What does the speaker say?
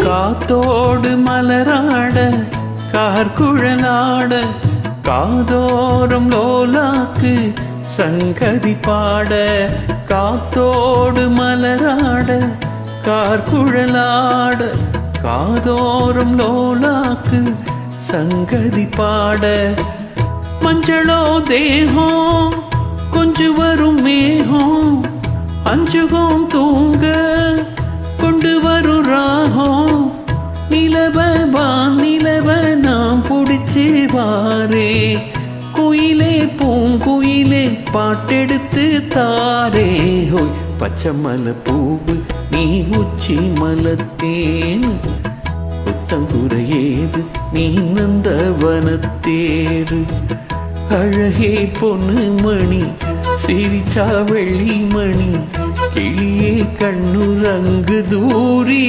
காத்தோடு மலராட கார்குழலாட காதோரம் லோலாக்கு சங்கதி பாட காத்தோடு மலராட கார்குழலாட காதோரம் லோலாக்கு சங்கதி பாட மஞ்சளோ தேகம் கொஞ்சு வரும் மேகம் அஞ்சுகம் தூங்க கொண்டு வரும் ராகம் நிலவ நாம் பிடிச்சி வாரே குயிலே பூங்குயிலே பாட்டெடுத்து தாரே ஹோய் பச்சை மலை பூவு நீ உச்சி மலத்தேன் புத்தங்குறையேது நீ நந்தவனத்தேரு அழகே பொண்ணு மணி சிரிச்சா வெள்ளி மணி கிளியே கண்ணுரங்கு தூரி